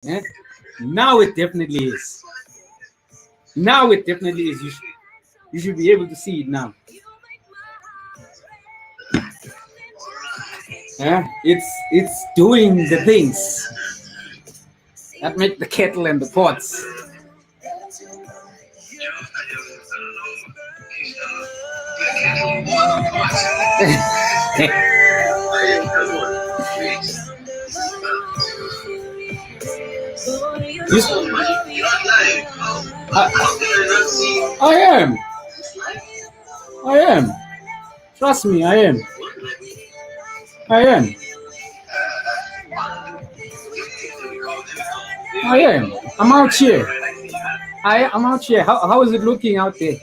Yeah? Now it definitely is. Now it definitely is. You should be able to see it now. Yeah? It's doing the things that make the kettle and the pots. I am. I am. Trust me, I am. I am. I am. I'm out here. I'm out here. How is it looking out there?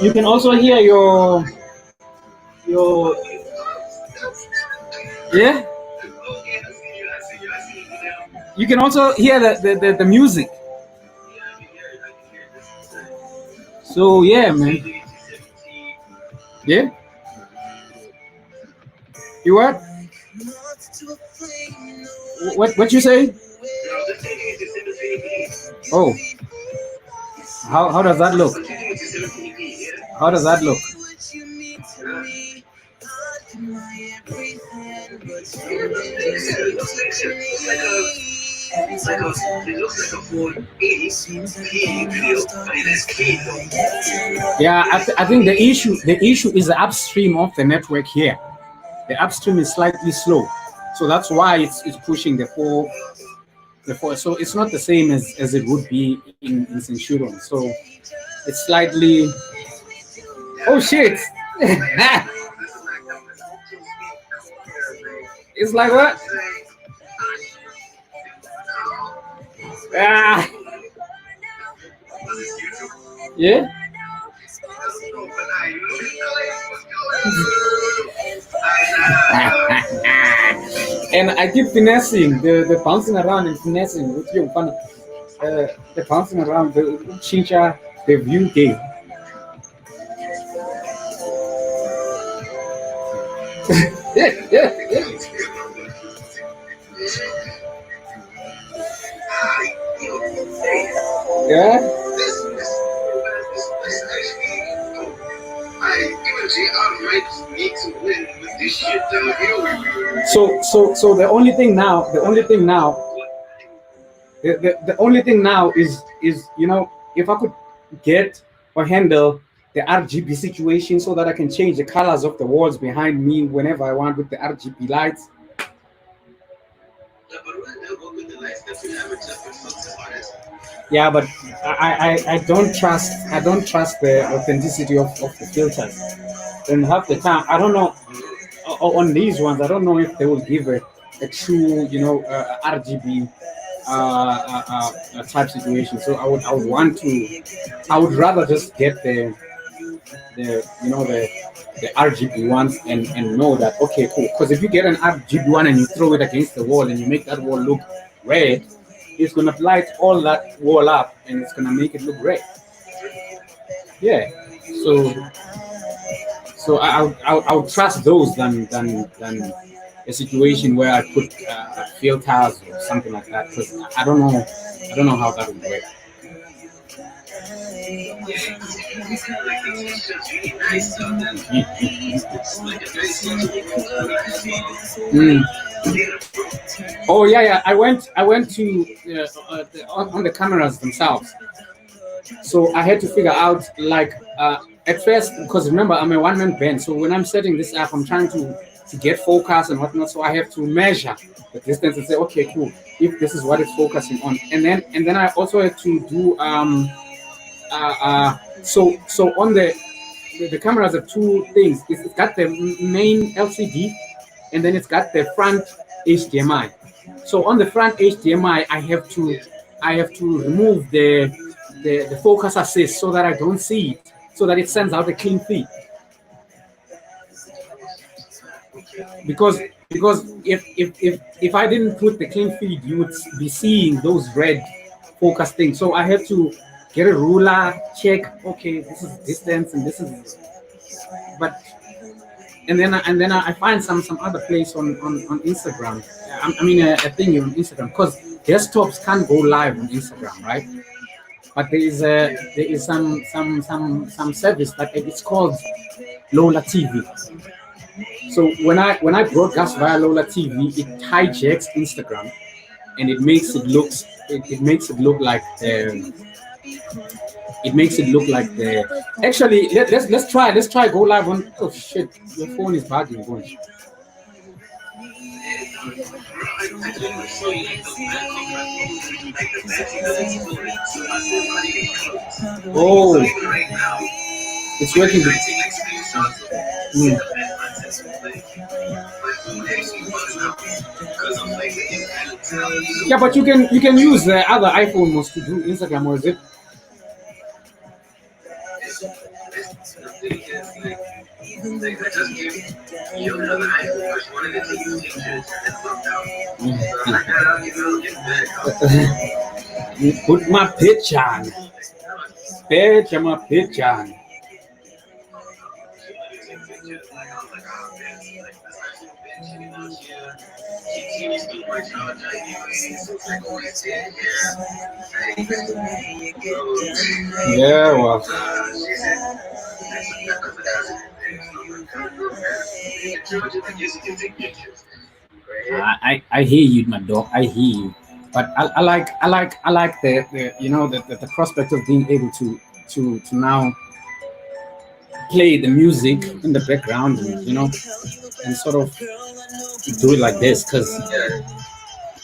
You can also hear your yeah. You can also hear the music. So yeah, man. Yeah. You what? What you say? Oh, how does that look? How does that look? Yeah, I think the issue is the upstream of the network here. The upstream is slightly slow, so that's why it's pushing the four. So it's not the same as it would be in Centurion. So it's slightly. Oh shit! It's like what? Ah, yeah. And I keep finessing the bouncing around and finessing with you funny. The bouncing around the chincha the view game. Yeah. So the only thing now is if I could get or handle the RGB situation so that I can change the colors of the walls behind me whenever I want with the RGB lights. Yeah, but I don't trust the authenticity of the filters. And half the time I don't know on these ones I don't know if they will give a true RGB type situation. So I would rather just get the RGB ones and know that okay cool, because if you get an RGB one and you throw it against the wall and you make that wall look red, it's gonna light all that wall up and it's gonna make it look red. Yeah. So I would trust those than a situation where I put filters or something like that because I don't know how that would work. Mm. Oh yeah, yeah. I went to on the cameras themselves. So I had to figure out like at first because remember I'm a one man band. So when I'm setting this up, I'm trying to get focus and whatnot. So I have to measure the distance and say okay cool if this is what it's focusing on, and then I also had to do so on the cameras have two things. It's got the main LCD and then it's got the front HDMI. So on the front HDMI, I have to remove the focus assist so that I don't see it, so that it sends out a clean feed. Because if I didn't put the clean feed, you would be seeing those red focus things. So I have to get a ruler, check. Okay, this is distance and this is. But I find some other place on Instagram. I mean a thing on Instagram because desktops can't go live on Instagram, right? But there is some service that it's called Lola TV. So when I broadcast via Lola TV, it hijacks Instagram and it makes it look like it makes it look like the actually let's try go live on. Oh shit, your phone is bugging. Going. Oh, it's working. Mm. Yeah, but you can use the other iPhone modes to do Instagram, or is it? Put my pitch on. Pitch, my pitch on. Yeah, well. I hear you, my dog. I hear you. But I like the prospect of being able to now play the music in the background and and sort of do it like this because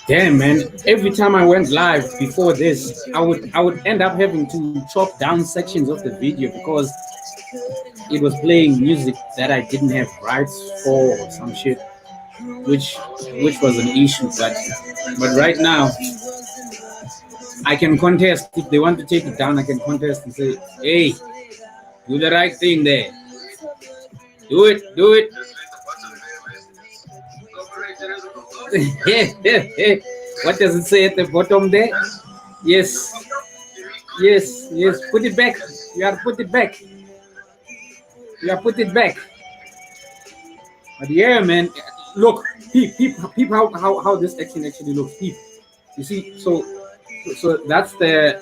damn man, every time I went live before this, I would end up having to chop down sections of the video because it was playing music that I didn't have rights for or some shit, which was an issue. But right now I can contest if they want to take it down. I can contest and say, hey, do the right thing there. Do it. What does it say at the bottom there? Yes. Put it back. You have to put it back. But yeah, man. Look, peep how this actually looks. Peep. You see, so that's the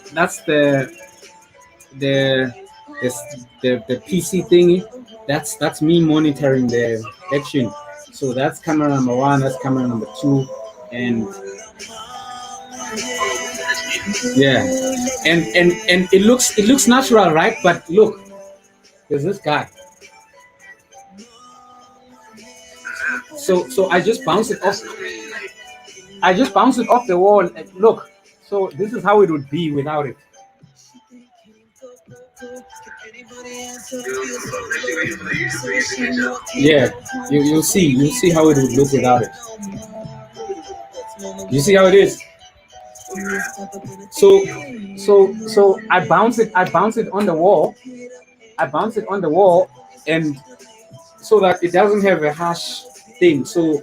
PC thingy. That's me monitoring the action. So that's camera number one. That's camera number two, and yeah, and it looks natural, right? But look, there's this guy. So I just bounce it off. I just bounce it off the wall. And look, so this is how it would be without it. Yeah, you'll see how it would look without it. You see how it is. So I bounce it on the wall. And so that it doesn't have a harsh thing. So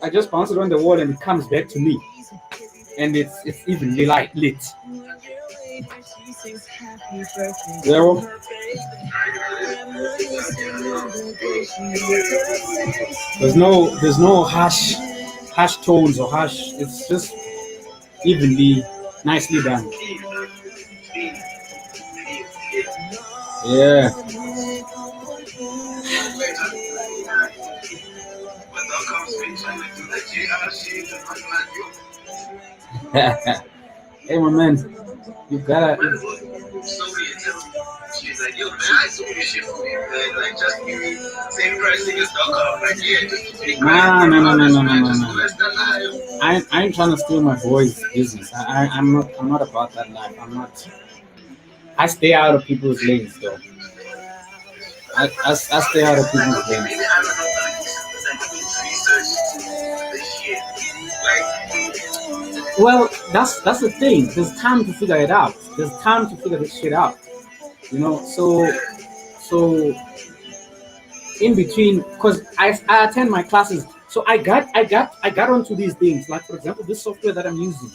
I just bounce it on the wall and it comes back to me, and it's evenly lit. Zero. There's no harsh tones or harsh. It's just evenly, nicely done. Yeah. Hey, my man, you gotta. She's like, yo, man, I saw this shit for me, man. Like, just give me same price as .com. Like, yeah, just give me No. I ain't trying to steal my boy's business. I'm not about that life. I stay out of people's lanes, though. I stay out of people's lanes. Well, that's the thing. There's time to figure it out. There's time to figure this shit out. So in between, because I attend my classes, so I got onto these things. Like for example, this software that I'm using,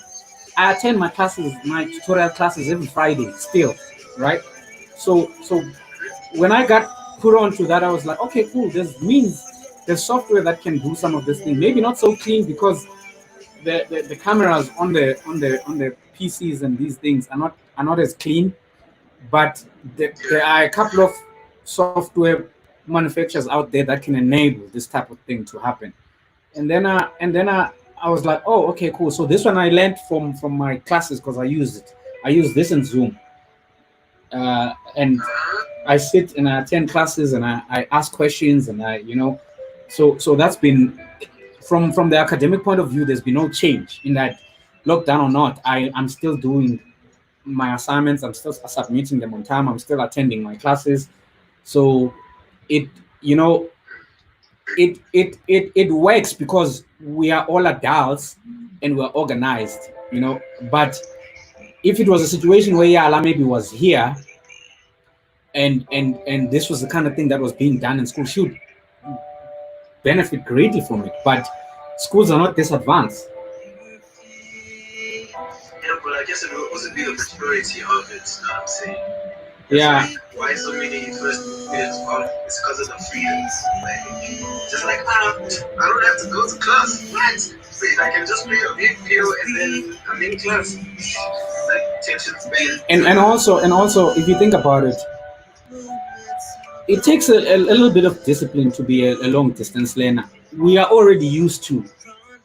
I attend my tutorial classes every Friday still, right? So when I got put on to that, I was like, okay, cool. There's software that can do some of this thing. Maybe not so clean because the cameras on the PCs and these things are not as clean, but there are a couple of software manufacturers out there that can enable this type of thing to happen. And then I was like, oh, okay, cool. So this one I learned from my classes because I used it. I use this in Zoom, and I sit and I attend classes and I ask questions and so that's been from the academic point of view. There's been no change in that, lockdown or not. I'm still doing my assignments. I'm still submitting them on time. I'm still attending my classes. So it you know it works because we are all adults and we're organized. But if it was a situation where Yala maybe was here and this was the kind of thing that was being done in school, she would benefit greatly from it. But schools are not this advanced. Yeah, but I guess it would also be the maturity of it. I'm saying. Yeah. Why so many university students fall? It's because of the freedoms. Like, just like, I don't have to go to class. What? Wait, I can just pay a big bill and then I'm in class. Like, tension's bad. And also, if you think about it, it takes a little bit of discipline to be a long distance learner. We are already used to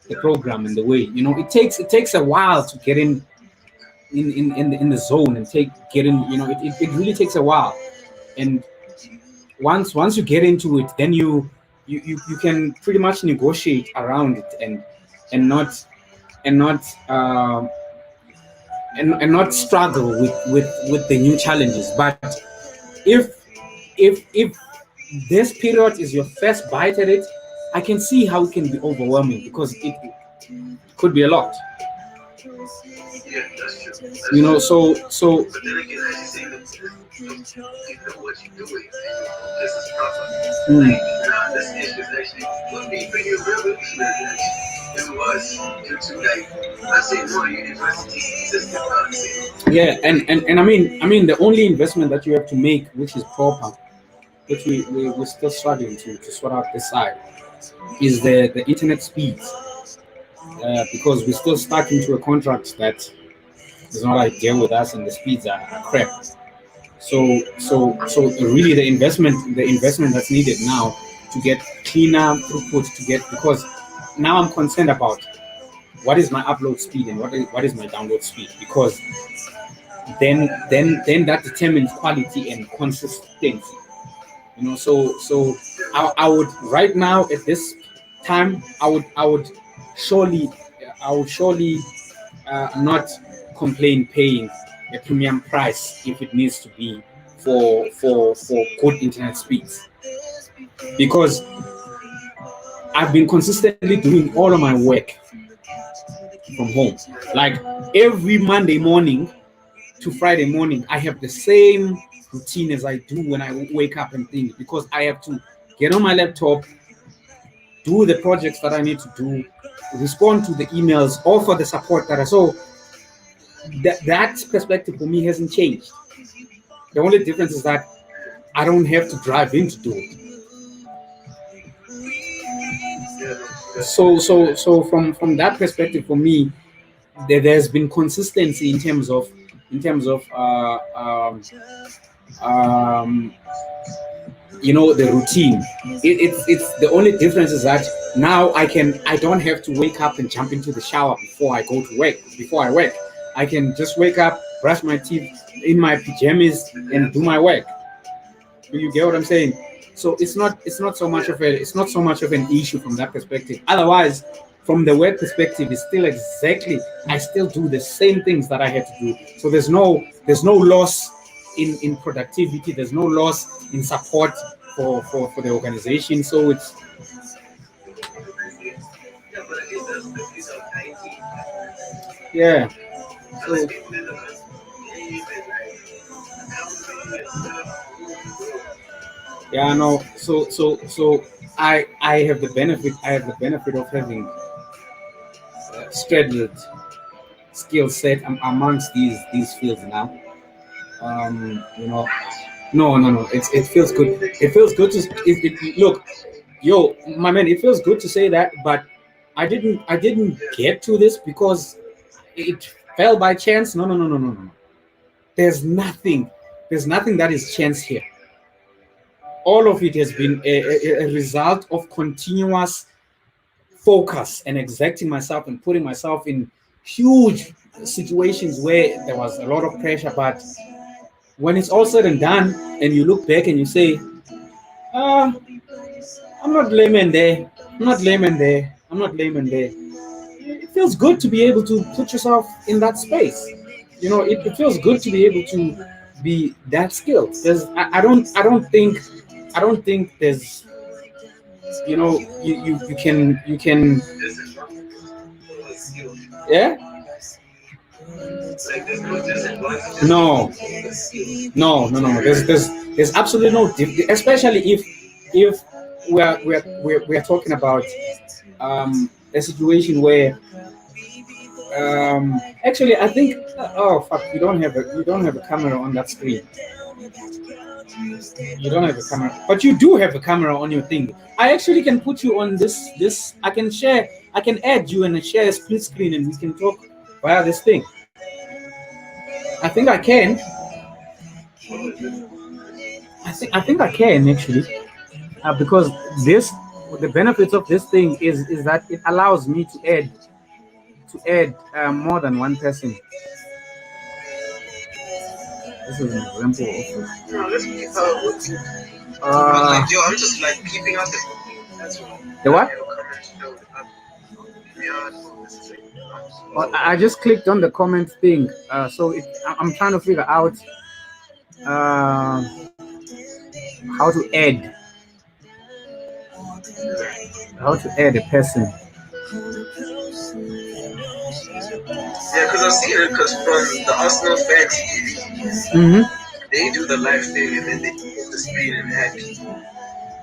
the program and the way. It takes a while to get in the zone and get in. It really takes a while. And once you get into it, then you can pretty much negotiate around it and not and not and not struggle with the new challenges. But if if this period is your first bite at it, I can see how it can be overwhelming because it could be a lot. Yeah, that's true. That's You know, true. so But then again, as you say, you know what you're doing. This is proper. mm, Like, nah, this is actually would be pretty revolutionary. It was due to like, I say more university system. I'm saying. yeah, and I mean the only investment that you have to make, which is proper, which we're still struggling to sort out this side, is the internet speeds, because we're still stuck into a contract that is not ideal with us and the speeds are crap. So really the investment that's needed now to get cleaner throughput, to get, because now I'm concerned about what is my upload speed and what is my download speed, because then that determines quality and consistency. So I would, right now at this time, surely I would surely not complain paying a premium price if it needs to be for good internet speeds, because I've been consistently doing all of my work from home. Like every Monday morning to Friday morning, I have the same routine as I do when I wake up and things, because I have to get on my laptop, do the projects that I need to do, respond to the emails, offer the support that I so that perspective for me hasn't changed. The only difference is that I don't have to drive in to do it. Yeah, no, that's true. So from that perspective, for me, there's been consistency in terms of um, the routine. It's the only difference is that now I don't have to wake up and jump into the shower before I go to work, before I work. I can just wake up, brush my teeth in my pajamas and do my work. Do you get what I'm saying? So it's not so much of an issue from that perspective. Otherwise, from the work perspective, it's still exactly, I still do the same things that I had to do. So there's no loss in productivity. There's no loss in support for the organization. So it's Yeah, but I guess that's the piece of IT. yeah. I So like people that look at games and like Apple and stuff. yeah, no. So I have the benefit of having straddled skill set amongst these fields now. Um, you know, No. It feels good. It feels good to look, yo, my man. It feels good to say that, but I didn't get to this because it fell by chance. No. There's nothing. There's nothing that is chance here. All of it has been a result of continuous focus and exerting myself and putting myself in huge situations where there was a lot of pressure. But when it's all said and done, and you look back and you say, uh, I'm not layman there. I'm not layman there. I'm not layman there. It feels good to be able to put yourself in that space. It feels good to be able to be that skilled. I don't think there's, you can, yeah. Like there's no disadvantages. No. There's absolutely no especially if we're talking about a situation where actually I think, oh fuck, you don't have a camera on that screen. You don't have a camera, but you do have a camera on your thing. I actually can put you on this. I can add you and share a split screen, and we can talk via this thing. I think I can. I think I can actually, because this the benefits of this thing is that it allows me to add more than one person. This is an example of No, let's keep working. But uh like, yo, I'm just like keeping up the. That's what. the what? Comments, yeah, this is like, Well, I just clicked on the comment thing, so I'm trying to figure out uh, how to add a person. yeah, because I've seen it. Because from the Arsenal fans TV, Hmm. they do the live thing and then they put the screen and add people.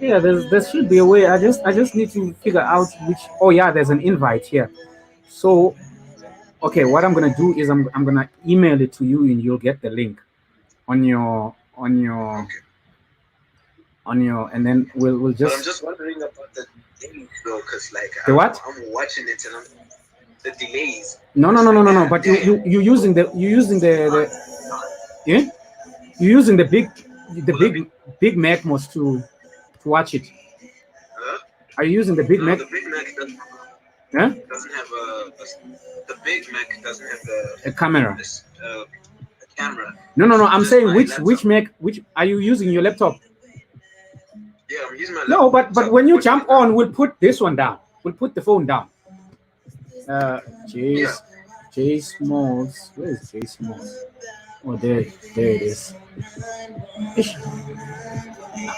Yeah, there should be a way. I just need to figure out which. Oh yeah, there's an invite here. So okay, what I'm gonna do is I'm gonna email it to you, and you'll get the link on your and then we'll But I'm just just wondering about the thing though, because like the what? I'm watching it and the delays. No. But you're using the yeah, you're using the big Mac most to watch it. Huh? Are you using the Big No, Mac? the Big Mac Yeah, doesn't have the Big Mac doesn't have a camera. a camera. No. I'm Just saying my which laptop. Mac? Which are you using your laptop? Yeah, I'm using my No, laptop. but when you jump on, we'll put this one down. We'll put the phone down. Yeah. J Smalls. Where is J Smalls? Oh, there it is. Ish.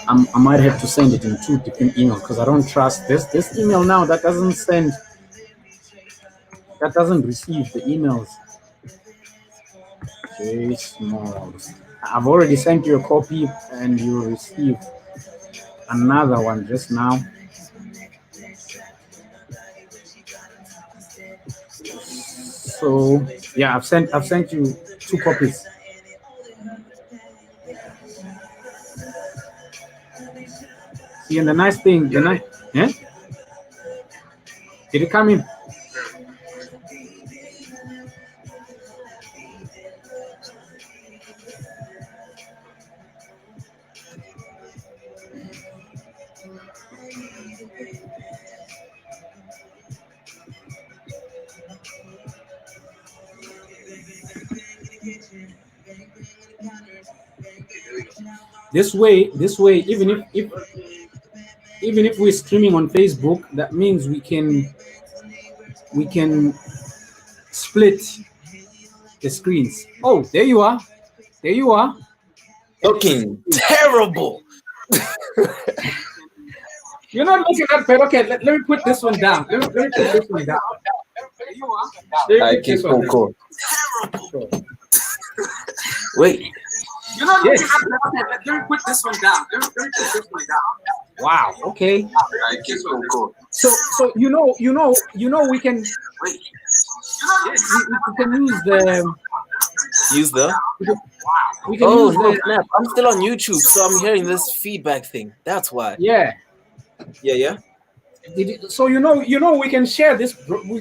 I might have to send it in two different emails because I don't trust this email now that doesn't receive the emails. J Smalls. I've already sent you a copy and you will receive another one just now. So yeah, I've sent you two copies. See, and the nice thing, yeah? Did it come in? This way, even if we're streaming on Facebook, that means we can split the screens. Oh, there you are. Looking terrible. You're not looking that bad. Okay, let me put this one down. Let me put this one down. I keep cool. Wait. You're not looking that bad. Okay, let me put this one down. Let me put this one down. Wow. Okay. I keep cool. So we can. Yes, we can use the. Use the. We can Oh use no, the snap! I'm still on YouTube, so I'm hearing this feedback thing. That's why. yeah. Yeah. So we can share this.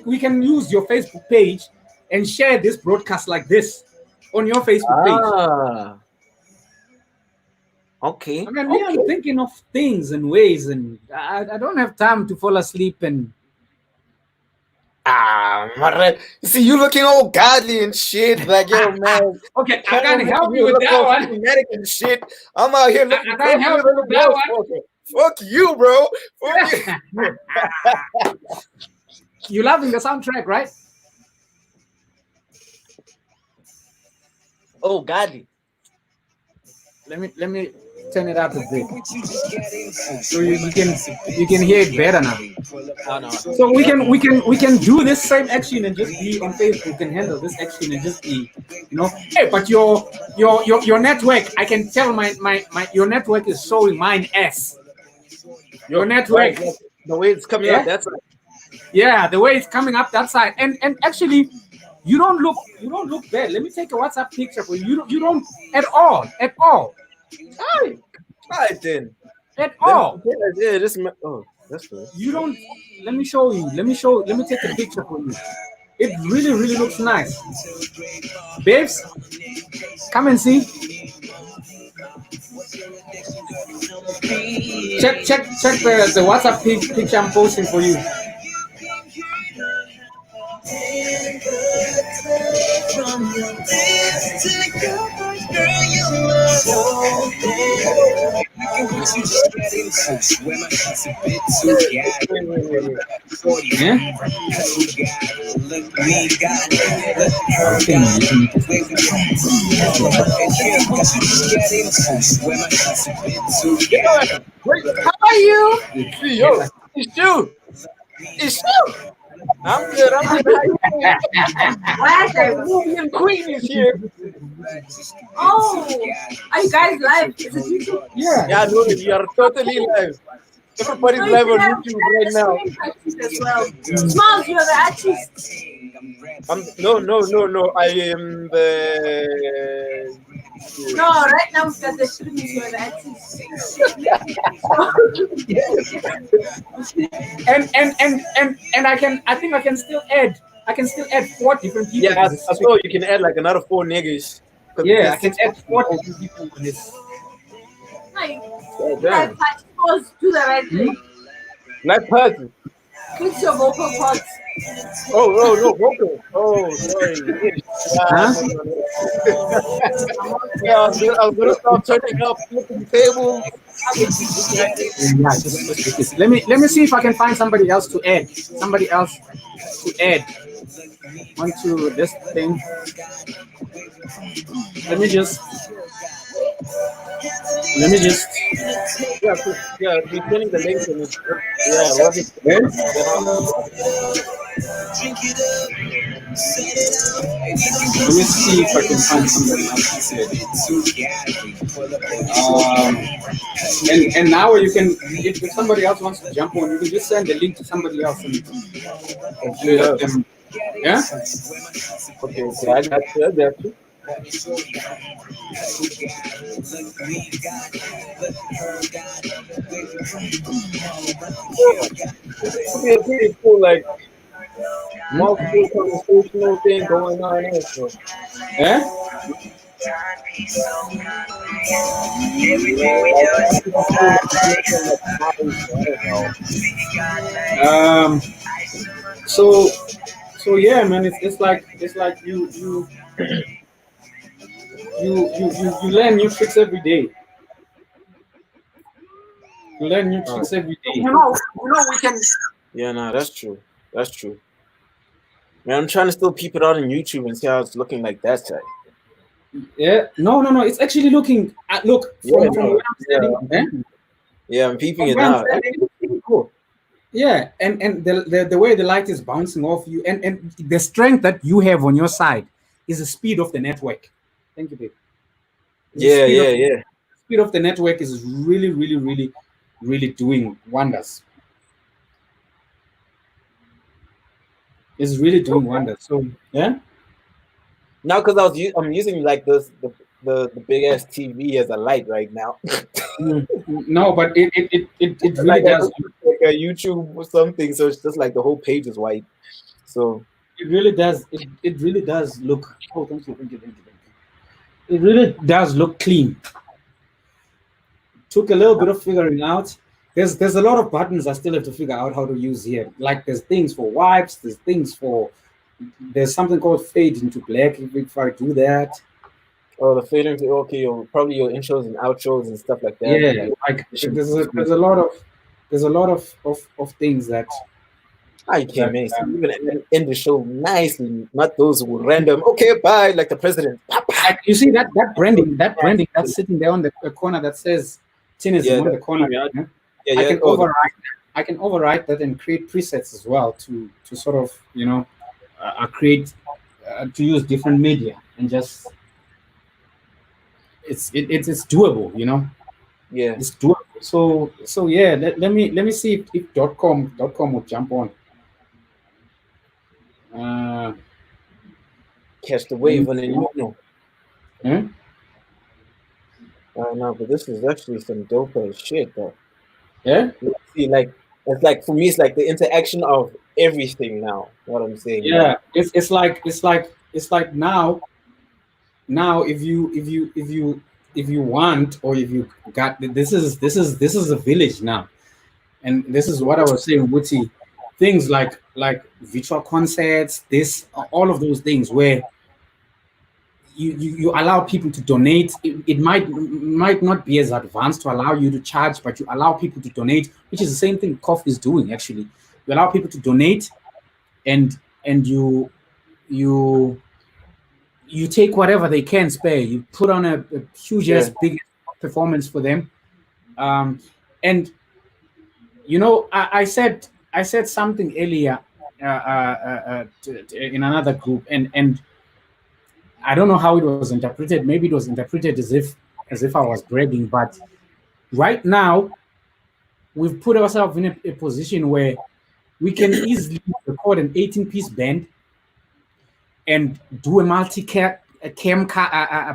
We can use your Facebook page and share this broadcast like this on your Facebook page. Ah. Okay. I mean, me, I'm thinking of things and ways, and I don't have time to fall asleep and. Man. See, you looking all godly and shit. Like, yo, man. Okay, I can't help you with look that all one. cinematic and shit. I'm out here looking I can't help you with that one. Fuck you, bro. Fuck you. You loving the soundtrack, right? Oh, godly. Let me turn it up a bit so you can hear it better now. Oh, no. So we can do this same action and just be on Facebook and handle this action and just be, Hey, but your network, I can tell my your network is showing mine S. Your network, the way it's coming out, that's yeah, the way it's coming up that side, and actually, you don't look bad. Let me take a WhatsApp picture for you. You don't at all. All right then. At all. Yeah, that's good. You don't. Let me show you. Let me take a picture for you. It really looks nice. Babes, come and see. Check the WhatsApp picture I'm posting for you. How are you? Yo, it's you. It's you. I'm good. Nubian Queen is here. Oh, are you guys live? Is it YouTube? Yeah. Yeah, no, you are totally live. Everybody's live on YouTube right now. As well. Smalls, you're the artist. No. I am the. No, right now we've got the streamers, you're the artist. and I think I can still add 4 different people. Yeah, I saw you can add like another 4 niggas. Yeah, I can add 4 different people on this. Like, damn. do the right thing. Like person. Click your vocal cords. Oh, no, vocal. Oh, sorry. Yeah, I was gonna start turning up, flipping the table. Let me see if I can find somebody else to add. Onto this thing. Let me just be sending the link to me. Let me see if I can find somebody else. And now you can, if somebody else wants to jump on, you can just send the link to somebody else and let them. Yeah. Okay, I got you. It's pretty cool, like multiple conversational thing going on also. Yeah. So yeah, man, it's like you learn new tricks every day. You learn new tricks every day. You know we can. Yeah, no, that's true. Man, I'm trying to still peep it out on YouTube and see how it's looking like that side. Yeah, no. It's actually looking. Look from where I'm standing. Yeah, I'm peeping it now. Cool. Yeah, and the way the light is bouncing off you, and the strength that you have on your side is the speed of the network. Thank you, babe. Yeah. The speed of the network is really doing wonders. It's really doing wonders. So yeah. Now, because I'm using like the the big ass TV as a light right now. No, but it really Like does. like a YouTube or something. So it's just like the whole page is white. So It really does. It really does look. Oh, thank you, thank you, thank you, thank you. It really does look clean. Took a little bit of figuring out. There's a lot of buttons I still have to figure out how to use here. Like there's things for wipes. There's things for. There's something called fade into black. If I do that, the fading to okay, probably your intros and outros and stuff like that. yeah, like there's a lot of things that. I can't man. So you're gonna end the show nicely, not those who random. Okay, bye, like the president. Like, you see that branding that's sitting there on the corner that says tin is on the corner. Yeah, I can override that. I can override that and create presets as well to sort of create to use different media and just it's doable, Yeah, it's doable. So yeah, let me see if .com would jump on. catch the wave and then Hmm? No, but this is actually some dope ass shit though. Yeah. See, like it's like for me, it's like the interaction of everything now. What I'm saying. Yeah, it's like now if you want, or if you got, this is a village now, and this is what I was saying, Wuti, things like virtual concerts, all of those things where you allow people to donate. It might not be as advanced to allow you to charge, but you allow people to donate, which is the same thing Kof is doing actually. You allow people to donate, and you take whatever they can spare. You put on a huge big performance for them, and I said something earlier in another group, and I don't know how it was interpreted. Maybe it was interpreted as if I was bragging, but right now we've put ourselves in a position where we can easily record an 18-piece band and do a multi-cam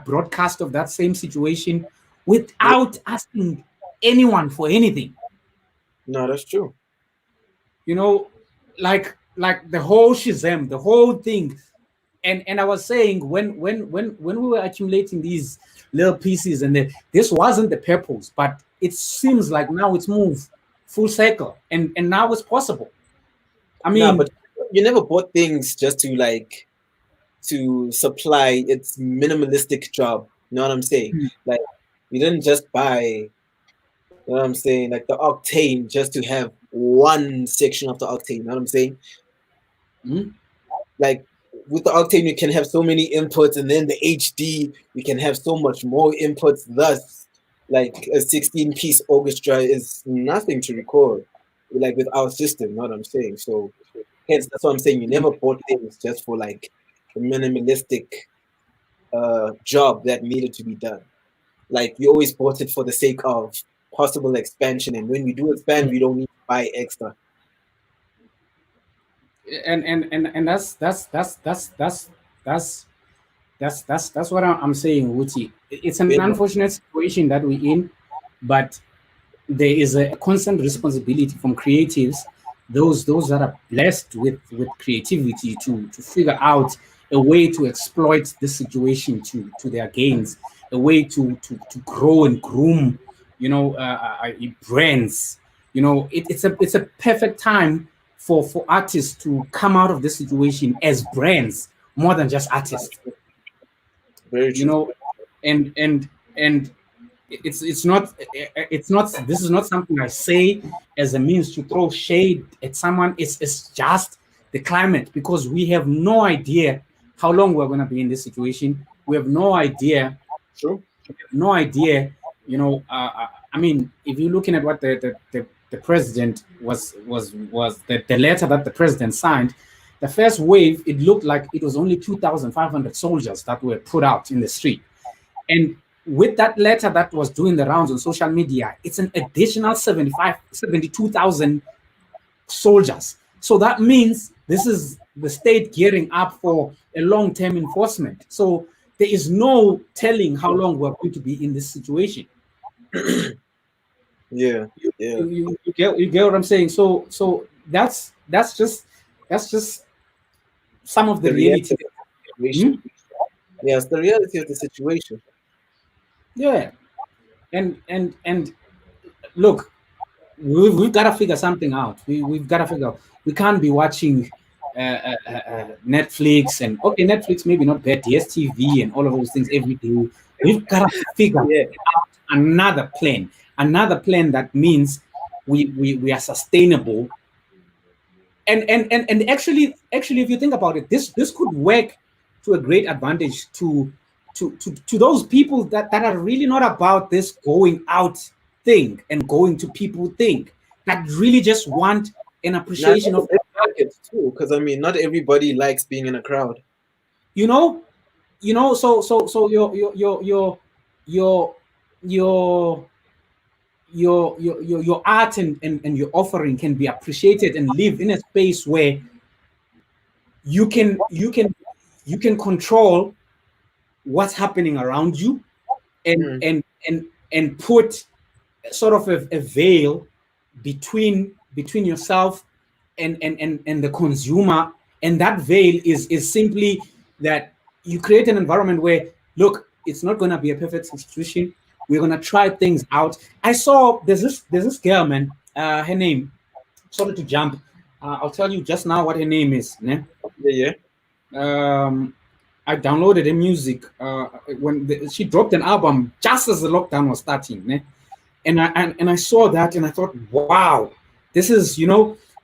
broadcast of that same situation without asking anyone for anything. No, that's true. Like the whole Shazam, the whole thing. And I was saying when we were accumulating these little pieces, and this wasn't the purpose, but it seems like now it's moved full circle, and now it's possible. I mean, but you never bought things just to supply its minimalistic job. You know what I'm saying? Like you didn't just buy, you know what I'm saying, like the Octane just to have one section of the Octane. You know what I'm saying? Like with the Octane, you can have so many inputs, and then the HD, you can have so much more inputs. Thus, like a 16-piece orchestra is nothing to record, like with our system. You know what I'm saying? So, hence, that's what I'm saying. You never bought things just for like a minimalistic job that needed to be done. Like you always bought it for the sake of possible expansion, and when we do expand, we don't need to buy extra. And that's what I'm saying, Wuti. It's an unfortunate situation that we're in, but there is a constant responsibility from creatives, those that are blessed with creativity, to figure out a way to exploit this situation to their gains, a way to grow and groom, brands. It's a perfect time for artists to come out of this situation as brands more than just artists. Very true. And it's not this is not something I say as a means to throw shade at someone. It's just the climate, because we have no idea how long we're going to be in this situation. We have no idea. True. We have no idea. I mean, if you're looking at what the president was the letter that the president signed, the first wave, it looked like it was only 2,500 soldiers that were put out in the street. And with that letter that was doing the rounds on social media, it's an additional 72,000 soldiers. So that means this is the state gearing up for a long-term enforcement. So there is no telling how long we're going to be in this situation. Yeah. You get what I'm saying? So that's just some of the reality. Situation. Yeah, it's the reality of the situation. Yeah. And look, we've got to figure something out. We've got to figure out. We can't be watching Netflix and okay, Netflix maybe not bad, DSTV and all of those things every day. We've got to figure out another plan that means we are sustainable. And actually, if you think about it, this could work to a great advantage to those people that are really not about this going out thing and going to people thing, that really just want an appreciation of too, because I mean, not everybody likes being in a crowd. So your art and your offering can be appreciated and live in a space where you can control what's happening around you and put sort of a veil between yourself and the consumer, and that veil is simply that you create an environment where, look, it's not going to be a perfect situation. We're going to try things out. I saw there's this girl, man, her name, sorry to jump, I'll tell you just now what her name is, né? I downloaded her music when she dropped an album just as the lockdown was starting, né? And I saw that and I thought, wow, this is,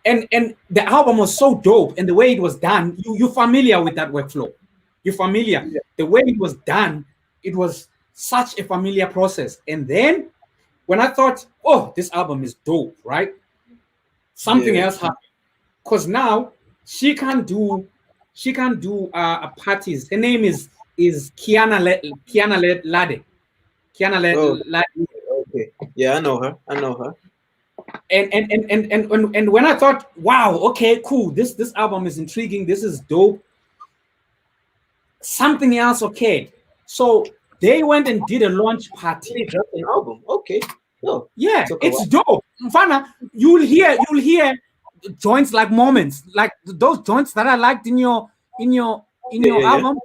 and the album was so dope, and the way it was done, you're familiar with that workflow. You're familiar. Yeah. The way it was done, it was such a familiar process. And then when I thought, oh, this album is dope, right? Something else happened. Because now she can do parties. Her name is Kiana Lade. Kiana Lade. Okay. Yeah, I know her. And when I thought, wow, okay, cool, this album is intriguing, this is dope, something else occurred. So they went and did a launch party. They dropped an album. Okay. No. Yeah, it's dope. Mfana, you'll hear joints like Moments, like those joints that I liked in your album,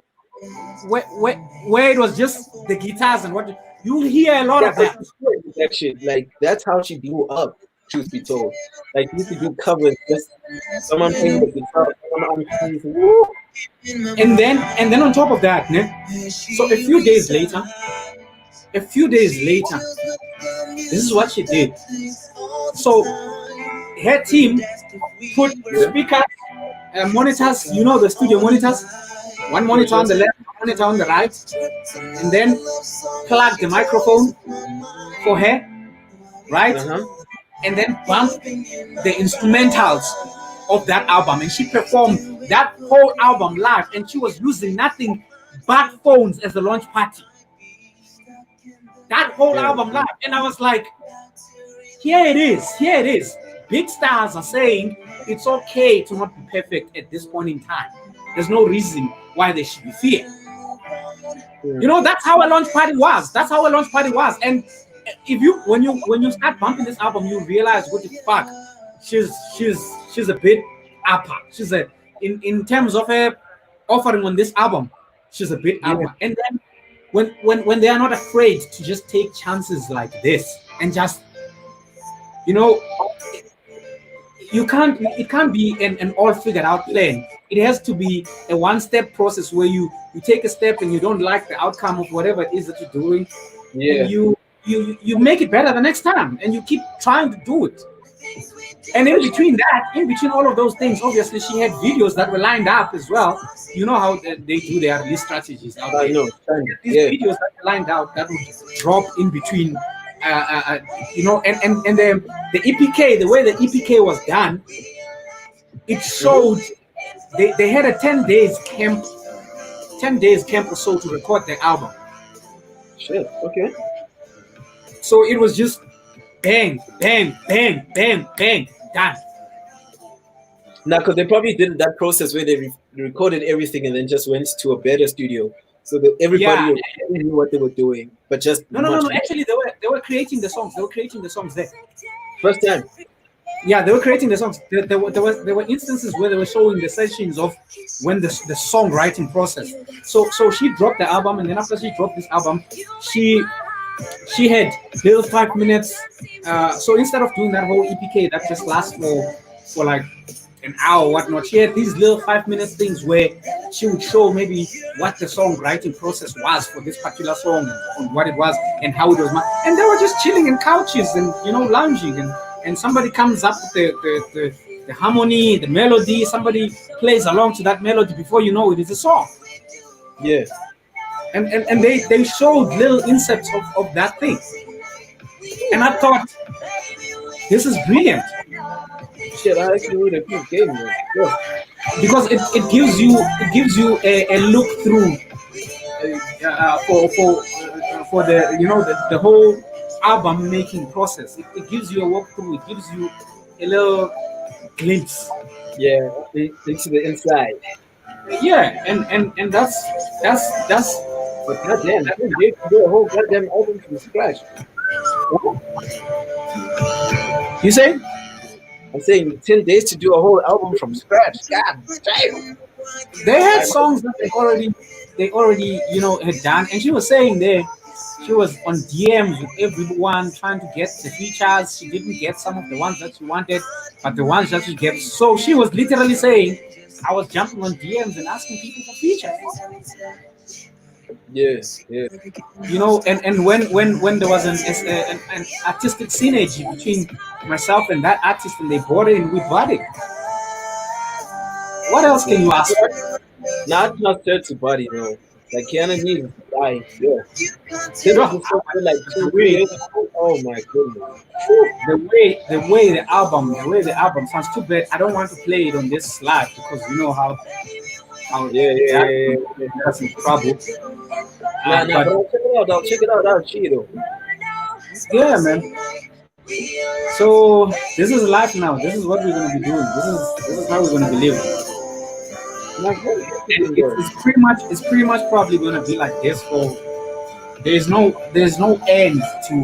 where it was just the guitars and what you'll hear a lot of that. That shit, like that's how she blew up. Truth be told, like you could do covers, just someone playing the guitar, and then on top of that, né? So a few days later, this is what she did. So her team put speakers, monitors, the studio monitors, one monitor on the left, one monitor on the right, and then plug the microphone for her, right? And then bump the instrumentals of that album. And she performed that whole album live, and she was using nothing but phones as a launch party. That whole album live. And I was like, here it is. Big stars are saying it's okay to not be perfect at this point in time. There's no reason why there should be fear. That's how a launch party was. And when you start bumping this album, you realize what the fuck, she's a bit upper. She's in terms of her offering on this album, she's a bit upper. And then when they are not afraid to just take chances like this and just it can't be an all figured out plan. It has to be a one-step process where you take a step and you don't like the outcome of whatever it is that you're doing. Yeah. And you make it better the next time, and you keep trying to do it. And in between all of those things, obviously she had videos that were lined up as well. You know how they do their release strategies out there. I know. These videos that were lined out that would drop in between, and the EPK, the way the EPK was done, it showed they had a 10 days camp or so to record their album. Shit. Okay. So it was just bang, bang, bang, bang, bang, done. Now, because they probably did that process where they recorded everything and then just went to a better studio so that everybody Yeah. knew what they were doing, but just No. much more. Actually, they were creating the songs. They were creating the songs there. First time. Yeah, they were creating the songs. There were instances where they were showing the sessions of when the songwriting process. So she dropped the album, and then after she dropped this album, she had little 5 minutes. So instead of doing that whole EPK that just lasts for like an hour or whatnot, she had these little 5 minute things where she would show maybe what the songwriting process was for this particular song and what it was and how it was. And they were just chilling in couches and lounging, and somebody comes up with the harmony, the melody. Somebody plays along to that melody. Before you know it, it's a song. Yeah. And they showed little inserts of that thing, and I thought, this is brilliant. Shit, I actually need a good game, man. Yeah. Because it gives you a look through for the whole album making process. It gives you a walkthrough. It gives you a little glimpse. Yeah, into the inside. Yeah, and that's But goddamn, they do a whole goddamn album from scratch. you say. I'm saying 10 days to do a whole album from scratch. God damn. They had songs that they already had done, and she was saying there she was on DMs with everyone trying to get the features. She didn't get some of the ones that she wanted, but the ones that she get. So she was literally saying, I was jumping on DMs and asking people for features. Yes, yeah. And when there was an artistic synergy between myself and that artist, and they bought it and we bought it. What else can you ask for? Not third to body, no. Like Keanu needs to die. Yeah. This was something like 2 years ago. Oh my goodness. The way the album sounds. Too bad I don't want to play it on this live, because you know how Yeah. that's in trouble. Nah, But but check it out. That's cheat though. yeah, man. So this is life now. This is what we're gonna be doing. This is how we're gonna be living. Like, It's pretty much probably gonna be like this for. There's no end to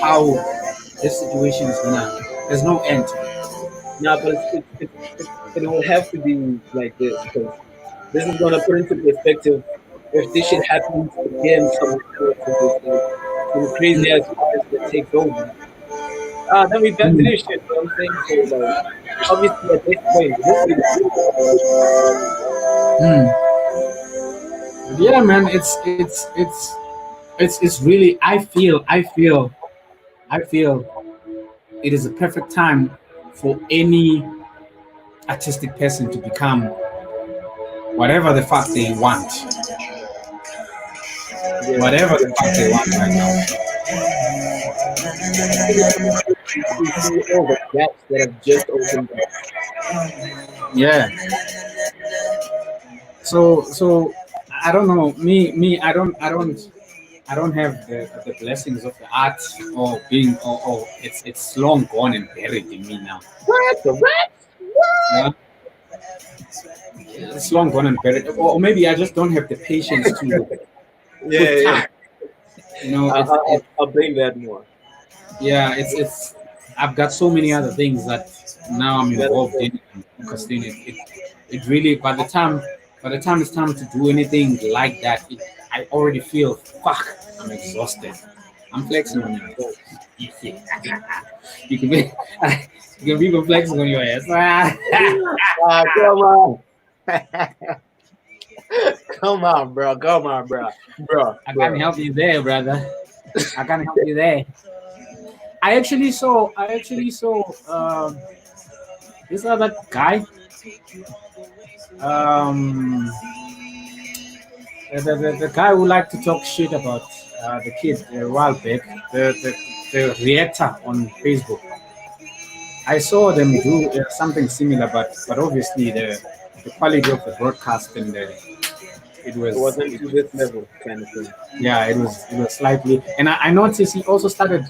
how this situation is gonna. There's no end to it. nah, but it will have to be like this, because this is gonna put into perspective if this shit happens again, some crazy ass artist that takes over. Then we back to this shit. You know what I'm saying? So like, obviously at this point, this is Hmm. Yeah, man. It's really. I feel it is a perfect time for any artistic person to become whatever the fuck they want. yeah. Whatever the fuck they want right now. You see all the gaps that have just opened up. Yeah. So I don't know. Me. I don't have the blessings of the art, or being or it's long gone and buried in me now. What the what? Yeah? It's long gone and buried, or maybe I just don't have the patience to put Yeah. time. I'll blame that more. Yeah, it's I've got so many other things that now I'm involved in, because then it really, by the time it's time to do anything like that, I already feel, fuck, I'm exhausted. I'm flexing on you. You can be people flexing on your ass. Come on. Come on, bro. Bro. I can't help you there, brother. I can't help you there. I actually saw this other guy. The guy who liked to talk shit about the kid a while back, the reactor on Facebook. I saw them do something similar, but obviously the quality of the broadcast and it was It wasn't to this level kind of thing. yeah, it was slightly, and I noticed he also started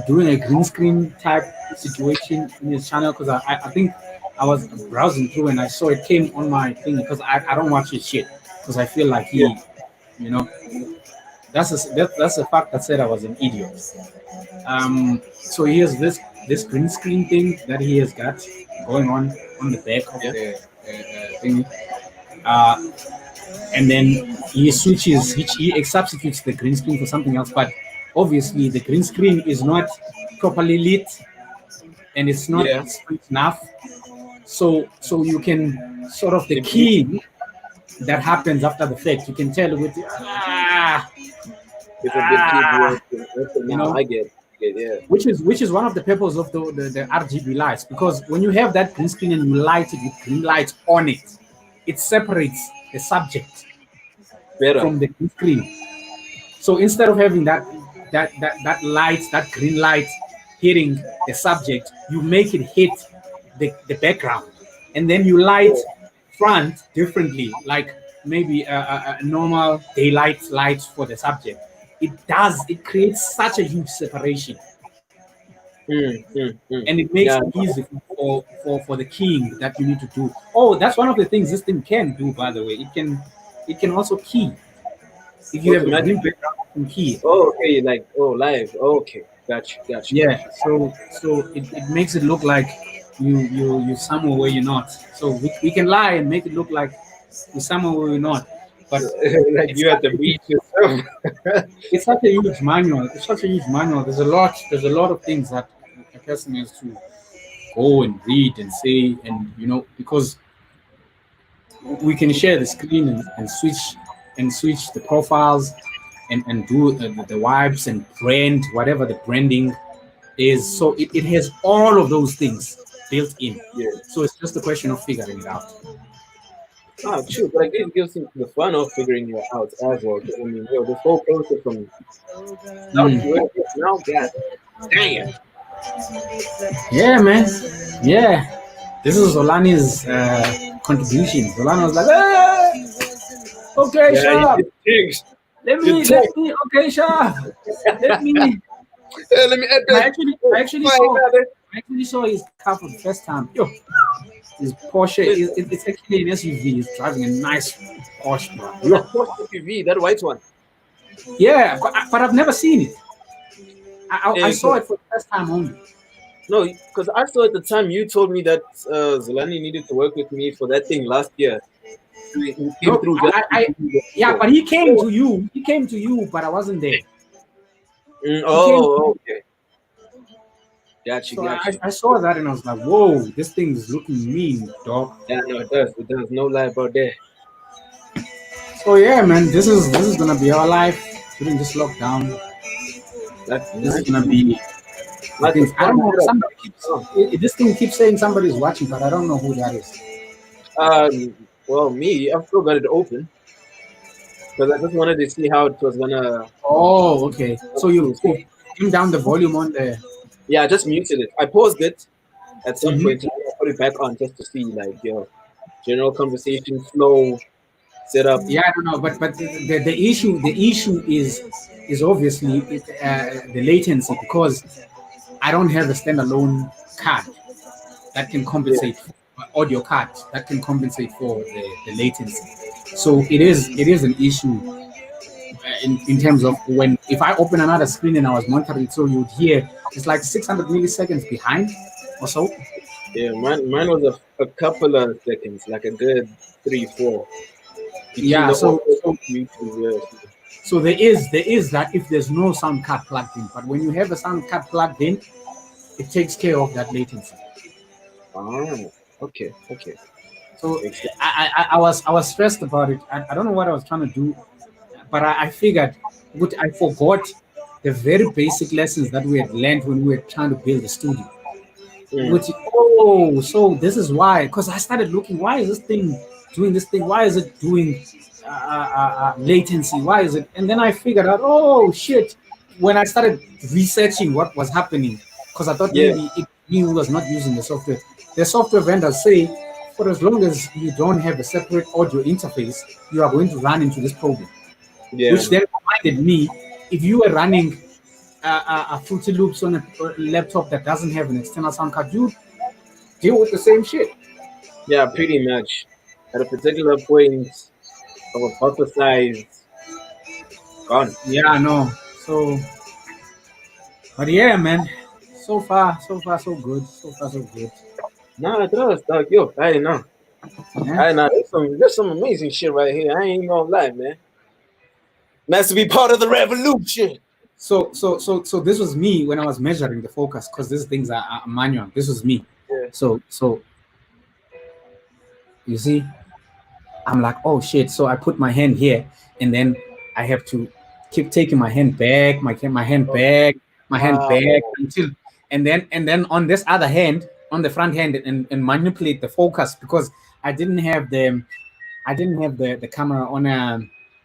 doing a green screen type situation in his channel, because I think I was browsing through and I saw it came on my thing, because I don't watch his shit, because I feel like he You know, that's a fact that said I was an idiot. So here's this green screen thing that he has got going on the back of Yeah. the thing, uh, and then he substitutes the green screen for something else. But obviously, the green screen is not properly lit and it's not Yeah. straight enough. So you can sort of the key that happens after the fact. You can tell with It's a good ah, keyboard. you Now know, I get it. Yeah. which is one of the purpose of the RGB lights, because when you have that green screen and you light it with green lights on it, it separates the subject Better. from the green screen. So instead of having that light, that green light hitting the subject, you make it hit the background, and then you light front differently, like maybe a normal daylight light for the subject. It creates such a huge separation, and it makes Yeah. it easy for the keying that you need to do. Oh, that's one of the things this thing can do, by the way. It can also key. If you have a green Automatic. background, you can key. Oh, okay. Like, live. Okay. Gotcha. Yeah, so it makes it look like you somewhere where you're not. So we can lie and make it look like you're somewhere where you're not. But Like it's you at such the a beach yourself. it's such a huge manual. It's such a huge manual. There's a lot of things that a person has to go and read and say, and because we can share the screen and switch the profiles and do the wipes and brand whatever the branding is. So it has all of those things built in. Yeah. So it's just a question of figuring it out. Ah, true. But I guess it gives you the fun of figuring it out as well. 'Cause, I mean, this whole process from start to Mm. where it is now, God damn. Yeah, man. Yeah. This is Zolani's contribution. Zolani was like, okay, Yeah, Sharp. it takes. Okay, Sharp. Let me. Let me add I that. actually, I actually Why saw, another? I actually saw his car for the first time. Yo, his Porsche. It's actually an SUV. He's driving a nice Porsche, bro. Oh, that Porsche SUV, that white one. Yeah, but I've never seen it. I Yeah, saw it for the first time only. no, because I saw at the time you told me that Zolani needed to work with me for that thing last year. He came No, through just yeah, but he came to you. He came to you, but I wasn't there. Okay. Gotcha. So I saw that and I was like, whoa, this thing is looking mean, dog. Yeah, no, it does. It does. No lie about that. So yeah, man, this is gonna be our life during this lockdown. That's This is nice. gonna be Like things. I don't know. the Somebody this thing keeps saying somebody's watching, but I don't know who that is. well, me, I've still got it open because I just wanted to see how it was gonna. Oh, okay. So you dim down the volume on the. Yeah, I just muted it. I paused it at some Mhm. point and I put it back on just to see, like, general conversation flow, setup. Yeah, I don't know, but the issue is obviously the latency, because I don't have a standalone card that can compensate for audio card that can compensate for the latency. So it is an issue in terms of when if I open another screen and I was monitoring, so you'd hear it's like 600 milliseconds behind or so. Yeah, mine was a couple of seconds, like a good 3, 4. Between Yeah, the so audio and YouTube, so there is that if there's no sound card plugged in, but when you have a sound card plugged in, it takes care of that latency. Okay. So Makes sense. I was stressed about it. I don't know what I was trying to do, but I figured, but I forgot the very basic lessons that we had learned when we were trying to build the studio. Mm. Which so this is why, because I started looking, why is this thing doing this thing? Why is it doing latency? Why is it? And then I figured out, oh shit! When I started researching what was happening, because I thought Yeah. maybe it me who was not using the software. The software vendors say, for as long as you don't have a separate audio interface, you are going to run into this problem. Yeah. Which then reminded me, if you were running a Fruity Loops on a laptop that doesn't have an external sound card, you deal with the same shit. Yeah, pretty much. At a particular point of a buffer size, gone. Yeah, I know. So, but yeah, man. So far, so good. So far, so good. Nah, it does, dog. Yo, I ain't know. Yeah. I ain't know. There's some amazing shit right here. I ain't gonna lie, man. Nice to be part of the revolution. So this was me when I was measuring the focus because these things are manual. This was me. Yeah. So you see, I'm like, oh shit. So I put my hand here, and then I have to keep taking my hand back, my hand back, my hand Wow. back until, and then on this other hand, on the front hand, and manipulate the focus because I didn't have the camera on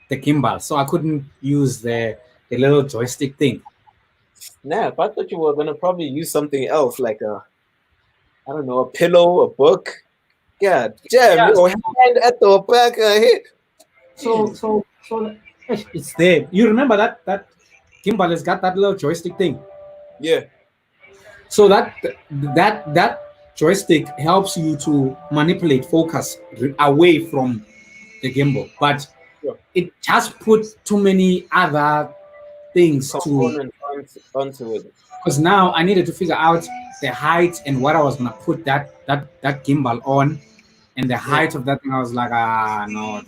the gimbal, so I couldn't use the little joystick thing. Nah, I thought you were gonna probably use something else, like I don't know, a pillow, a book. God damn, Yeah. your hand at the back of here. So it's there. You remember that gimbal has got that little joystick thing. Yeah. So that joystick helps you to manipulate focus away from the gimbal, but Sure. it just put too many other things to Component onto it. because now I needed to figure out the height and what I was gonna put that gimbal on, and the height of that thing. I was like, no,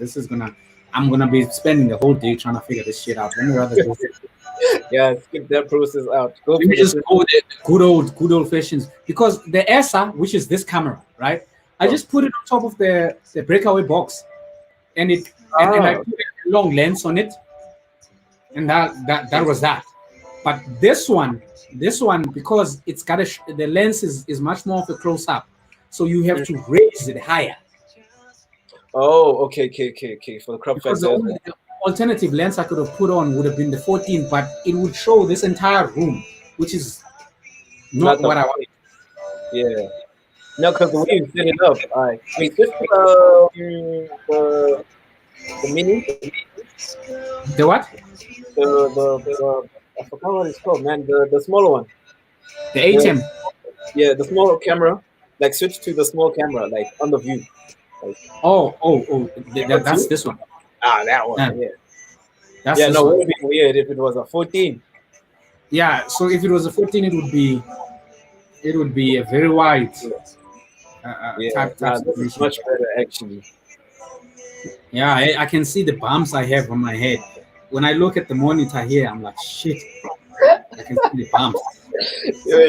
I'm gonna be spending the whole day trying to figure this shit out. Let me rather just Yeah, skip that process out. Go let for me just the go the good old fashions because the ESA, which is this camera, right? I just put it on top of the breakaway box, and I put a long lens on it, and that was that. But this one because it's got the lens is much more of a close up, so you have to raise it higher. Oh, okay. For the crop Because factor. the alternative lens I could have put on would have been the 14, but it would show this entire room, which is not what I want. Yeah. No, because the way you set it up, wait, this the mini, The what? the I forgot what it's called, man. The smaller one. The ATEM. Yeah, the smaller camera. Like switch to the small camera, like on the view. Like, That's this one. that one. Yeah. Yeah. That's Yeah, this no, it one. would be weird if it was a 14. Yeah, so if it was a 14, it would be a very wide Yeah, type this is situation. much better actually. Yeah, I can see the bumps I have on my head. When I look at the monitor here, I'm like, shit. I can see the bumps. Yeah.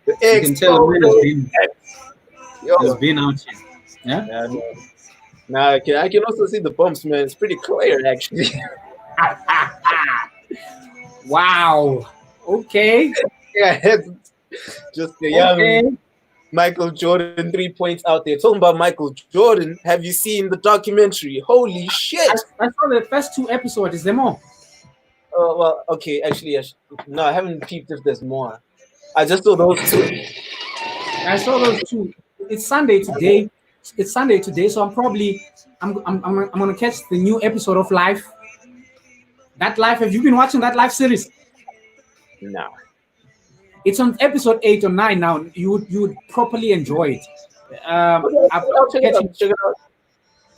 The You can tell the man has Yo. been out here. Yeah. Yeah, no. Now I can also see the bumps, man. It's pretty clear actually. Wow. Okay. Yeah, just the young Michael Jordan 3 points out there. Talking about Michael Jordan, have you seen the documentary? Holy shit! I saw the first 2 episodes. Is there more? Well, okay, actually, no, I haven't peeped if there's more. I just saw those 2. I saw those 2. It's Sunday today. So I'm gonna catch the new episode of Life. That Life. Have you been watching that Life series? No. It's on episode 8 or 9 now. You would properly enjoy it.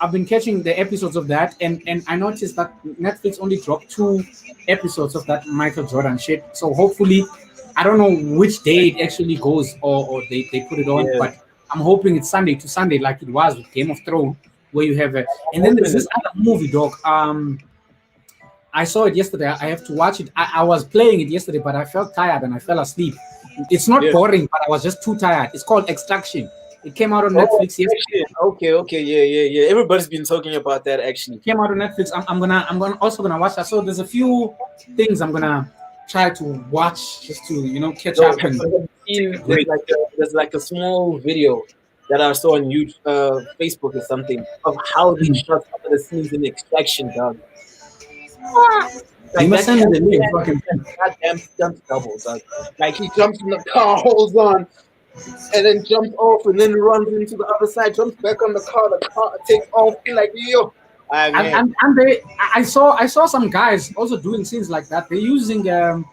I've been catching the episodes of that, and I noticed that Netflix only dropped 2 episodes of that Michael Jordan shit. So hopefully, I don't know which day it actually goes or they put it on, but I'm hoping it's Sunday to Sunday like it was with Game of Thrones, where you have and then there's this other movie, dog. I saw it yesterday. I have to watch it. I was playing it yesterday, but I felt tired and I fell asleep. It's not boring, but I was just too tired. It's called Extraction. It came out on Netflix yesterday. Okay, yeah. Everybody's been talking about that actually. It came out on Netflix. I'm also gonna watch that. So there's a few things I'm gonna try to watch just to catch up. And there's like a small video that I saw on YouTube, Facebook or something of how they shot some of the scenes in Extraction, dog. You must send me the link. Goddamn stunt double, dog. Like he jumps in the car, holds on, and then jumps off, and then runs into the other side, jumps back on the car takes off. Like yo. And I saw some guys also doing scenes like that. They're using the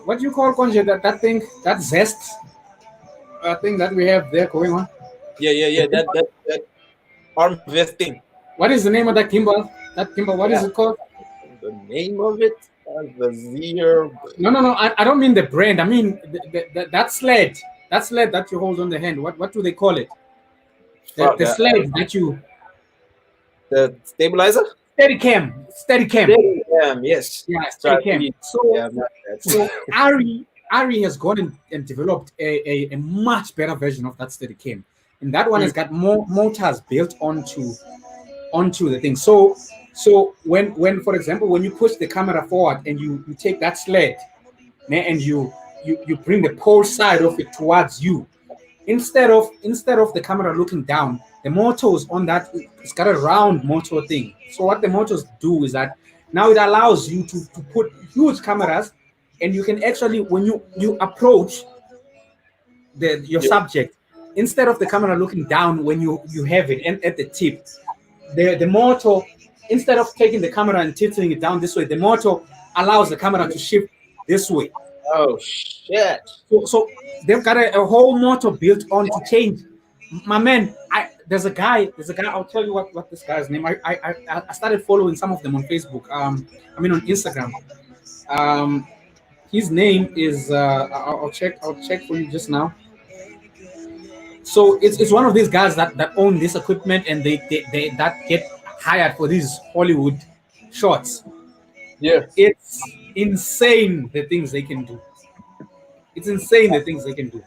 what do you call Konje, that thing, that zest thing that we have there going on. Yeah. That arm vest thing. What is the name of that gimbal? That gimbal, what is Yeah. it called? The name of it, the Zero. No. I don't mean the brand. I mean that sled. That sled that you hold on the hand. What do they call it? Fuck, The sled that you the stabilizer. Steadicam. Steadicam. Yes. Yeah, So I Steadicam. really- So yeah, not that. so Ari has gone and developed a much better version of that Steadicam. And that one has got more motors built onto the thing. So when for example when you push the camera forward and you take that sled and you bring the pole side of it towards you, instead of the camera looking down, the motors on that, it's got a round motor thing. So what the motors do is that now it allows you to put huge cameras, and you can actually, when you approach your Yeah. subject, instead of the camera looking down when you have it and at the tip, the motor, instead of taking the camera and tilting it down this way, the motor allows the camera to shift this way. Oh shit. So they've got a whole motor built on to change. My man, there's a guy. I'll tell you what this guy's name. I started following some of them on Facebook. I mean on Instagram. His name is I'll check for you just now. So it's one of these guys that own this equipment, and they that get hired for these Hollywood shots. Yeah. It's insane the things they can do. It's insane the things they can do.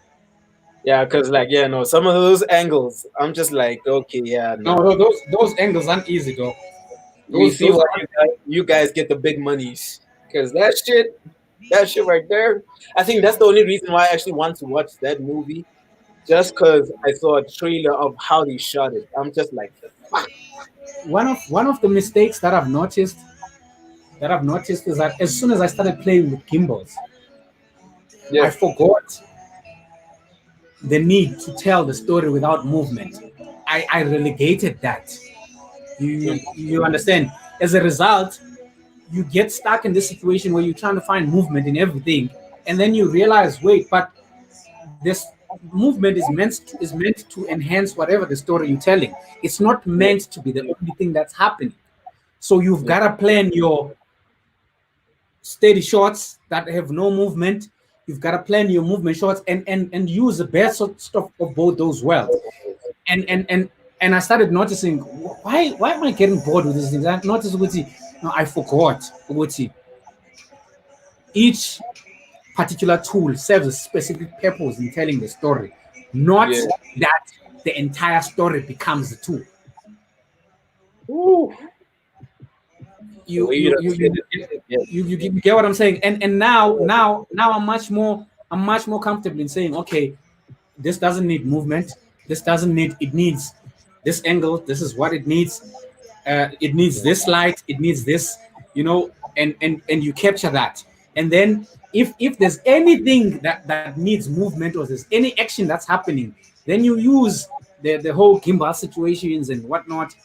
Yeah, because like no, some of those angles, I'm just like, okay, yeah, no. No, those angles aren't easy though. We see those why you guys get the big monies, because that shit right there. I think that's the only reason why I actually want to watch that movie, just because I saw a trailer of how they shot it. I'm just like, fuck. One of the mistakes that I've noticed is that as soon as I started playing with gimbals, I Yeah, forgot the need to tell the story without movement. I relegated that. You understand? As a result, you get stuck in this situation where you're trying to find movement in everything, and then you realize, wait, but this movement is meant to enhance whatever the story you're telling. It's not meant to be the only thing that's happening. So you've got to plan your steady shots that have no movement. You've got to plan your movement shots and use the best stuff of both those well. And I started noticing, why am I getting bored with these things? I noticed I forgot each particular tool serves a specific purpose in telling the story, not Yeah. that the entire story becomes the tool. Ooh. You The way you you you, said you, it, yeah. you get what I'm saying? And now I'm much more comfortable in saying, okay, this doesn't need movement. It needs this angle. This is what it needs. It needs this light. It needs this, and you capture that. And then if there's anything that needs movement, or there's any action that's happening, then you use the whole gimbal situations and whatnot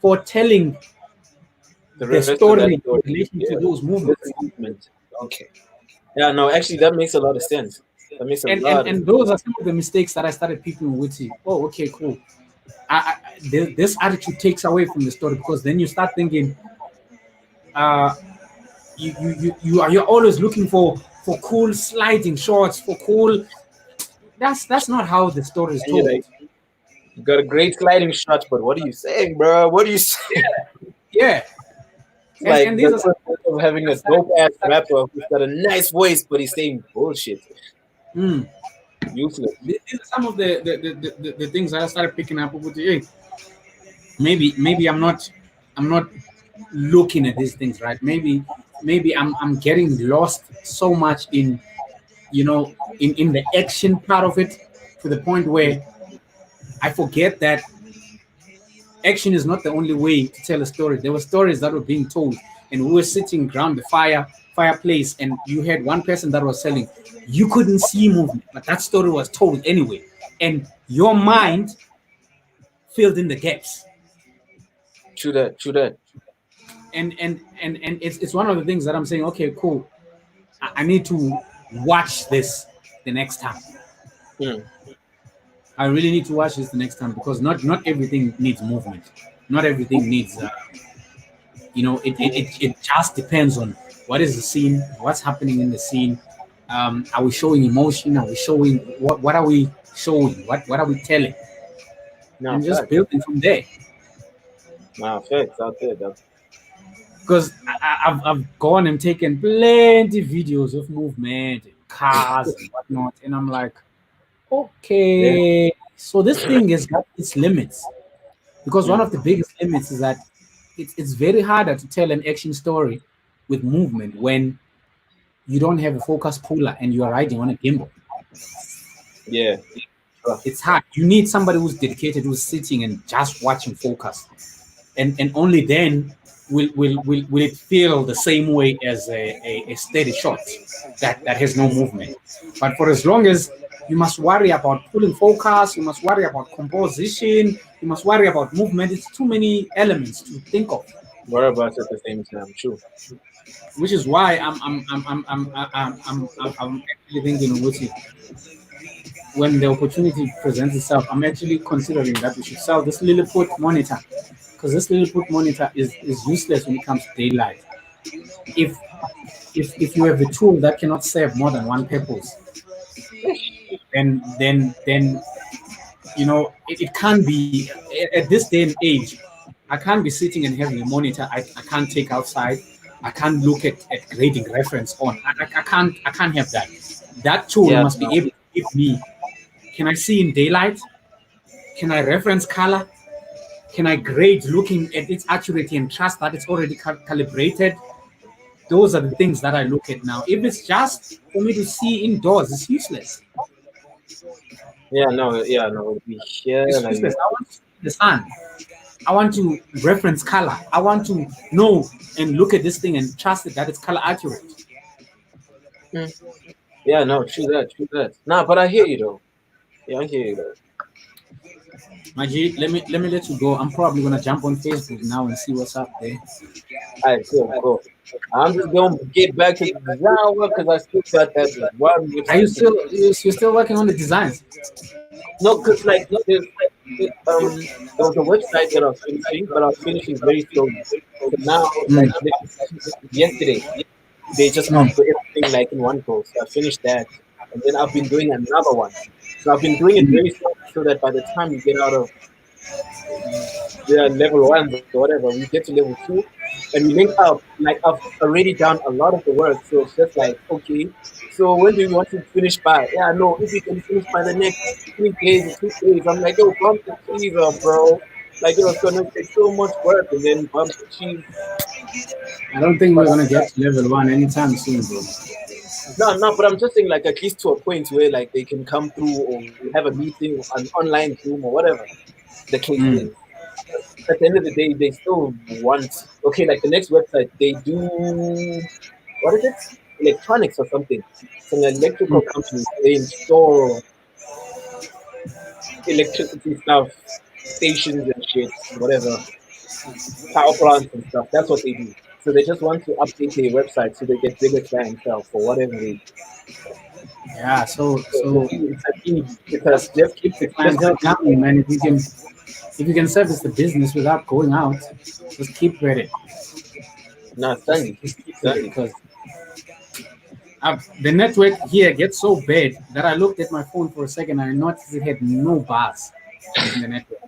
for telling The the rest of story that in story. relation to Yeah. those movements. Movement. Okay. Yeah, no, actually, that makes a lot of sense. That makes a lot. And those are some of the mistakes that I started picking with. Oh, okay, cool. This attitude takes away from the story, because then you start thinking, you're always looking for cool sliding shots, for cool. That's not how the story is And you're told. like, you got a great sliding shot, but what are you saying, bro? What are you saying? Yeah, Like and these the are concept of having a dope ass rapper who's got a nice voice, but he's saying bullshit. mm, Useless. these are some of the things that I started picking up with. Hey, maybe I'm not looking at these things right. Maybe I'm getting lost so much in in the action part of it, to the point where I forget that action is not the only way to tell a story. There were stories that were being told, and we were sitting around the fireplace, and you had one person that was telling. You couldn't see movement, but that story was told anyway, and your mind filled in the gaps. True that. True that. And it's one of the things that I'm saying. Okay, cool. I need to watch this the next time. Hmm. I really need to watch this the next time, because not everything needs movement. Not everything needs. It just depends on what is the scene, what's happening in the scene. Are we showing emotion? Are we showing what are we showing? What are we telling? No, And just facts. building from there. No, facts out there, though. Because I've gone and taken plenty videos of movement, cars and whatnot, and I'm like, okay, so this thing has got its limits. Because one of the biggest limits is that it's very harder to tell an action story with movement when you don't have a focus puller and you are riding on a gimbal. Yeah. It's hard. You need somebody who's dedicated, who's sitting and just watching focus, and only then will it feel the same way as a steady shot that has no movement. But for as long as you must worry about pulling focus, you must worry about composition, you must worry about movement. It's too many elements to think of. Whereabouts at the same time, true. Which is why I'm actually thinking, Wuti, when the opportunity presents itself, I'm actually considering that we should sell this Lilliput monitor, because this Lilliput monitor is useless when it comes to daylight. If you have a tool that cannot serve more than one purpose, then it can't be at this day and age. I can't be sitting and having a monitor I can't take outside. I can't look at grading reference on. I can't have that. That tool must be able to give me. Can I see in daylight? Can I reference color? Can I grade looking at its accuracy and trust that it's already calibrated? Those are the things that I look at now. If it's just for me to see indoors, it's useless. No. Yeah, It's useless. I want to see the sun. I want to reference color. I want to know and look at this thing and trust it that it's color accurate. Yeah, no, true that. Nah, but I hear you though. Yeah, I hear you though. Maji, let me let you go. I'm probably gonna jump on Facebook now and see what's up there. All right, cool. I'm just gonna get back to the design work because I still got that one. Are you're still working on the designs? No, because like there was a website that I was finishing, but I was finishing very slowly. So now, like yesterday, they just put everything like in one go. So I finished that, and then I've been doing another one. So I've been doing it very slowly so that by the time you get out of the level 1 or whatever, we get to level 2 and we link up. Like I've already done a lot of the work, so it's just like, okay, so when do you want to finish by? Yeah, no, if you can finish by the next 3 days or 2 days, I'm like, yo, bump the cheese up, bro. Like it's gonna take so much work, and then bump the cheese. I don't think we're gonna get to level 1 anytime soon, bro. No, but I'm just saying, like, at least to a point where like they can come through or we have a meeting, an online Zoom or whatever the case is. At the end of the day, they still want, okay, like the next website, they do, what is it? Electronics or something. It's an electrical company. They install electricity stuff, stations and shit, whatever, power plants and stuff. That's what they do. So they just want to update their website so they get bigger clientele for whatever reason. Yeah, so because just keep the clients coming, man. If you can service the business without going out, just keep at it. No, thank you. Because the network here gets so bad that I looked at my phone for a second and I noticed it had no bars in the network.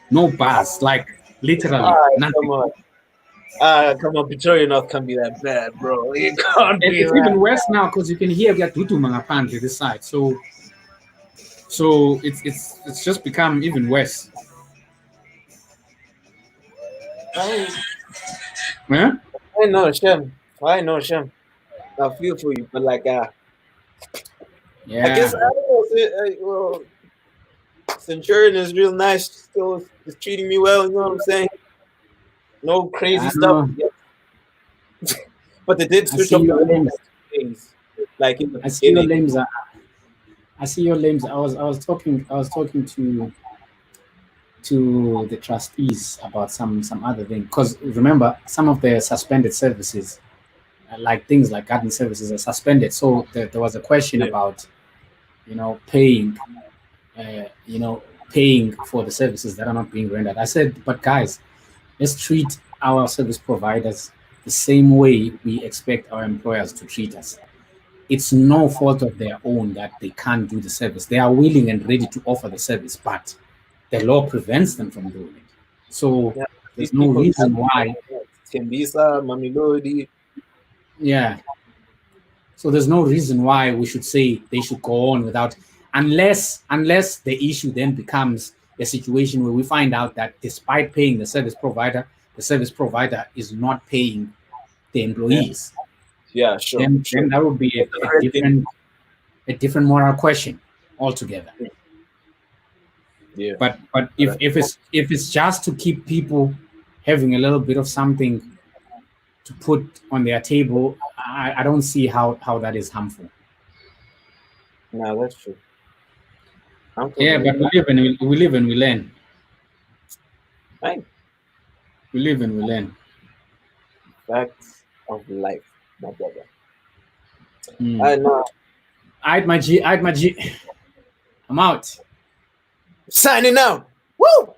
No bars, like literally nothing. Come on, Pretoria North can't be that bad, bro. It can't be it's even worse now because you can hear Gatutu Mangapandle this side. So it's just become even worse. Yeah? I know, Shem. I feel for you, but like, yeah. I guess I don't know. Centurion is real nice. Still is treating me well. You know what I'm saying? No crazy stuff. But they did switch up the things. Like in the I see your names. I see your names. I was talking to the trustees about some other thing, because remember some of the suspended services, like things like garden services, are suspended. So there was a question about, paying, paying for the services that are not being rendered. I said, but guys, let's treat our service providers the same way we expect our employers to treat us. It's no fault of their own that they can't do the service. They are willing and ready to offer the service, but the law prevents them from doing it. So Yeah, there's no reason why. Tembisa, Mamelodi. Yeah. So there's no reason why we should say they should go on without, unless the issue then becomes a situation where we find out that despite paying the service provider is not paying the employees. Yeah, sure. Then that would be a different moral question altogether. Yeah. But if it's just to keep people having a little bit of something to put on their table, I don't see how that is harmful. No, that's true. Yeah, but we live and we learn. Right. We live and we learn. Facts of life, my brother. Mm. I know. I'd my G. I'm out. Signing out. Woo!